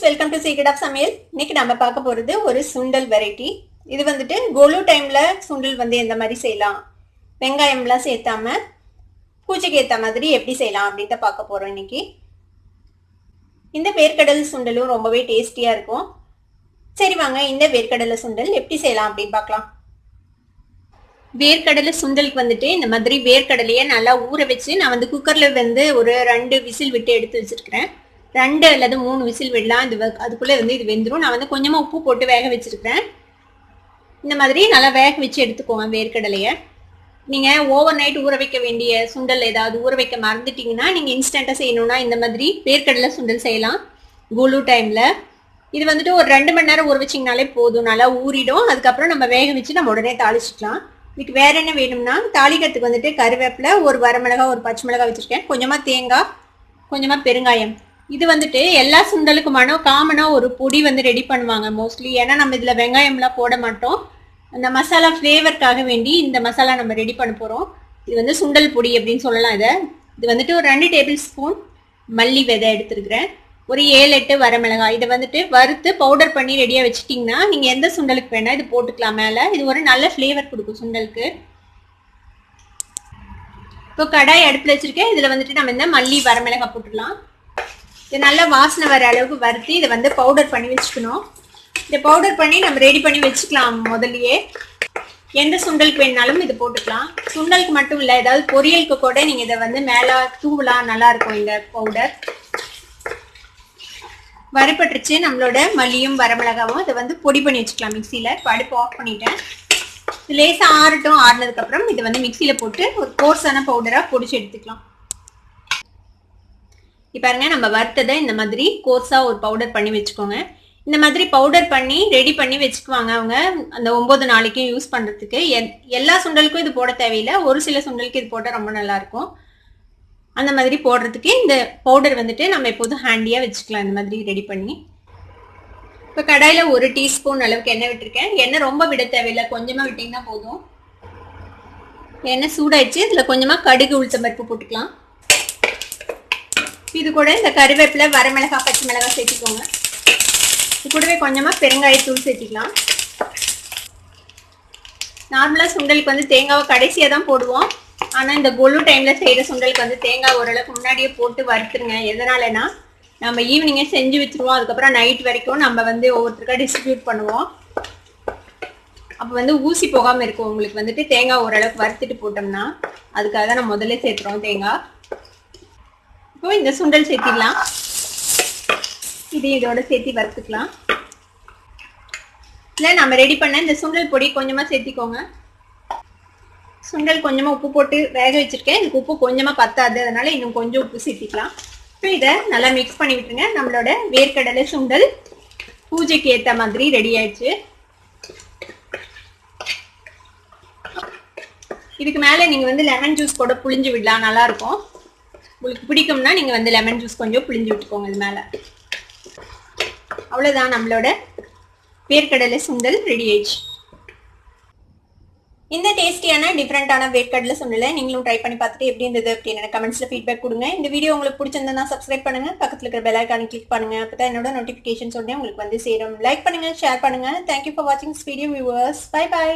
Welcome to secret of சமையல். இன்னைக்கு நம்ம பார்க்க போறது ஒரு சுண்டல் வெரைட்டி. இது வந்துட்டு கோலு டைம்ல சுண்டல் வந்து எந்த மாதிரி செய்யலாம், வெங்காயம்லாம் சேர்த்தாம பூஜைக்கு ஏற்ற மாதிரி எப்படி செய்யலாம் அப்படின்ட்டு பார்க்க போறோம் இன்னைக்கு. இந்த வேர்க்கடலை சுண்டலும் ரொம்பவே டேஸ்டியா இருக்கும். சரி வாங்க இந்த வேர்க்கடலை சுண்டல் எப்படி செய்யலாம் அப்படின்னு பார்க்கலாம். வேர்க்கடலை சுண்டலுக்கு வந்துட்டு இந்த மாதிரி வேர்க்கடலையை நல்லா ஊற வச்சு நான் வந்து குக்கர்ல வந்து ஒரு 2 விசில் விட்டு எடுத்து வச்சிருக்கிறேன். 2 அல்லது 3 விசில் விடலாம். அதுக்குள்ளே வந்து இது வெந்துடும். நான் வந்து கொஞ்சமாக உப்பு போட்டு வேக வச்சிருக்கிறேன். இந்த மாதிரி நல்லா வேக வச்சு எடுத்துக்கோங்க வேர்க்கடலையை. நீங்கள் ஓவர் நைட் ஊற வைக்க வேண்டிய சுண்டல் ஏதாவது ஊற வைக்க மறந்துட்டீங்கன்னா நீங்கள் இன்ஸ்டண்ட்டாக செய்யணும்னா இந்த மாதிரி வேர்க்கடலை சுண்டல் செய்யலாம் கோலு டைமில். இது வந்துட்டு ஒரு 2 மணி நேரம் ஊற வச்சிங்கனாலே போதும், நல்லா ஊறிடும். அதுக்கப்புறம் நம்ம வேக வச்சு நம்ம உடனே தாளிச்சிக்கலாம். இதுக்கு வேற என்ன வேணும்னா தாளிக்கிறதுக்கு வந்துட்டு கருவேப்பிலை, ஒரு வரமிளகாய், ஒரு பச்சை மிளகாய் வச்சுருக்கேன், கொஞ்சமாக தேங்காய், கொஞ்சமாக பெருங்காயம். இது வந்துட்டு எல்லா சுண்டலுக்குமான காமனாக ஒரு பொடி வந்து ரெடி பண்ணுவாங்க மோஸ்ட்லி. ஏன்னா நம்ம இதில் வெங்காயம்லாம் போட மாட்டோம். அந்த மசாலா ஃப்ளேவருக்காக வேண்டி இந்த மசாலா நம்ம ரெடி பண்ண போகிறோம். இது வந்து சுண்டல் பொடி அப்படின்னு சொல்லலாம். இது வந்துட்டு ஒரு 2 டேபிள் ஸ்பூன் மல்லி விதை எடுத்துருக்கிறேன், ஒரு 7-8 வரமிளகாய். இதை வந்துட்டு வறுத்து பவுடர் பண்ணி ரெடியாக வச்சுட்டிங்கன்னா நீங்கள் எந்த சுண்டலுக்கு வேணால் இது போட்டுக்கலாம் மேலே. இது ஒரு நல்ல ஃப்ளேவர் கொடுக்கும் சுண்டலுக்கு. இப்போ கடாய் அடுப்பில் வச்சுருக்கேன். இதில் வந்துட்டு நம்ம இந்த மல்லி வரமிளகாய் போட்டுக்கலாம். இது நல்லா வாசனை வர அளவுக்கு வறுத்து இதை வந்து பவுடர் பண்ணி வச்சுக்கணும். இதை பவுடர் பண்ணி நம்ம ரெடி பண்ணி வச்சுக்கலாம். முதல்லையே எந்த சுண்டலுக்கு வேணாலும் இது போட்டுக்கலாம். சுண்டலுக்கு மட்டும் இல்லை, ஏதாவது பொரியலுக்கு கூட நீங்கள் இதை வந்து மேலே தூவலாம், நல்லா இருக்கும் இந்த பவுடர். வறுபட்டுருச்சு நம்மளோட மல்லியும் வரமிளகாவும். இதை வந்து பொடி பண்ணி வச்சுக்கலாம் மிக்சியில். இப்போ அடுப்பு ஆஃப் பண்ணிட்டேன். இது லேசாக ஆறட்டும். ஆறினதுக்கப்புறம் இதை வந்து மிக்சியில் போட்டு ஒரு கோர்ஸான பவுடராக பொடிச்சு எடுத்துக்கலாம். இப்போ பாருங்க, நம்ம வறுத்ததை இந்த மாதிரி கோர்ஸாக ஒரு பவுடர் பண்ணி வச்சுக்கோங்க. இந்த மாதிரி பவுடர் பண்ணி ரெடி பண்ணி வச்சுக்குவாங்க அவங்க அந்த 9 நாளைக்கும் யூஸ் பண்ணுறதுக்கு. எல்லா சுண்டலுக்கும் இது போட தேவையில்லை, ஒரு சில சுண்டலுக்கு இது போட்டால் ரொம்ப நல்லாயிருக்கும். அந்த மாதிரி போடுறதுக்கு இந்த பவுடர் வந்துட்டு நம்ம எப்போதும் ஹேண்டியாக வச்சுக்கலாம் இந்த மாதிரி ரெடி பண்ணி. இப்போ கடாயில் 1 டீஸ்பூன் அளவுக்கு எண்ணெய் விட்டுருக்கேன். எண்ணெய் ரொம்ப விட தேவையில்லை, கொஞ்சமாக விட்டிங்கன்னா போதும். எண்ணெய் சூடாயிடுச்சு. இதில் கொஞ்சமாக கடுகு, உளுத்தம் பருப்பு போட்டுக்கலாம். இது கூட இந்த கருவேப்பிலை, வரமிளகாய், பச்சை மிளகாய் சேர்த்திக்கோங்க. இது கூடவே கொஞ்சமாக பெருங்காயத்தூள் சேர்த்திக்கலாம். நார்மலாக சுண்டலுக்கு வந்து தேங்காவை கடைசியாக தான் போடுவோம். ஆனால் இந்த கோலு டைமில் செய்கிற சுண்டலுக்கு வந்து தேங்காய் ஓரளவுக்கு முன்னாடியே போட்டு வறுத்துருங்க. எதனாலனா நம்ம ஈவினிங்கே செஞ்சு வச்சுருவோம். அதுக்கப்புறம் நைட் வரைக்கும் நம்ம வந்து ஒவ்வொருத்தருக்கா டிஸ்ட்ரிபியூட் பண்ணுவோம். அப்போ வந்து ஊசி போகாமல் இருக்கும். உங்களுக்கு வந்துட்டு தேங்காய் ஓரளவுக்கு வறுத்துட்டு போட்டோம்னா அதுக்காக தான் நம்ம முதல்ல சேர்த்துறோம் தேங்காய். இப்போ இந்த சுண்டல் சேர்த்திடலாம். இதோட சேர்த்து வறுத்துக்கலாம். இல்லை நம்ம ரெடி பண்ண இந்த சுண்டல் பொடி கொஞ்சமாக சேர்த்திக்கோங்க. சுண்டல் கொஞ்சமாக உப்பு போட்டு வேக வச்சுருக்கேன். இதுக்கு உப்பு கொஞ்சமாக பத்தாது, அதனால இன்னும் கொஞ்சம் உப்பு சேர்த்திக்கலாம். இப்போ இதை நல்லா மிக்ஸ் பண்ணி விட்டுருங்க. நம்மளோட வேர்க்கடலை சுண்டல் பூஜைக்கு ஏற்ற மாதிரி ரெடி ஆயிடுச்சு. இதுக்கு மேலே நீங்கள் வந்து லெமன் ஜூஸ் கூட புளிஞ்சு விடலாம், நல்லாயிருக்கும். உங்களுக்கு பிடிக்கும்னா நீங்கள் வந்து லெமன் ஜூஸ் கொஞ்சம் புளிஞ்சு விட்டுக்கோங்க இது மேலே. அவ்வளோதான், நம்மளோட வேர்க்கடலை சுண்டல் ரெடி ஆயிடுச்சு. இந்த டேஸ்டியான டிஃப்ரெண்டான வேர்க்கடலை சுண்டலை நீங்களும் ட்ரை பண்ணி பார்த்துட்டு எப்படி இருந்தது அப்படின்னு எனக்கு கமெண்ட்ஸில் ஃபீட்பேக் கொடுங்க. இந்த வீடியோ உங்களுக்கு பிடிச்சிருந்தா சப்ஸ்கிரைப் பண்ணுங்க, பக்கத்தில் இருக்கிற பெல் ஐகானை கிளிக் பண்ணுங்க. அப்போ தான் என்னோட நோட்டிஃபிகேஷன்ஸ் உடனே உங்களுக்கு வந்து சேரும். லைக் பண்ணுங்க, ஷேர் பண்ணுங்க. தேங்க்யூ ஃபார் வாட்சிங் this video viewers. Bye bye.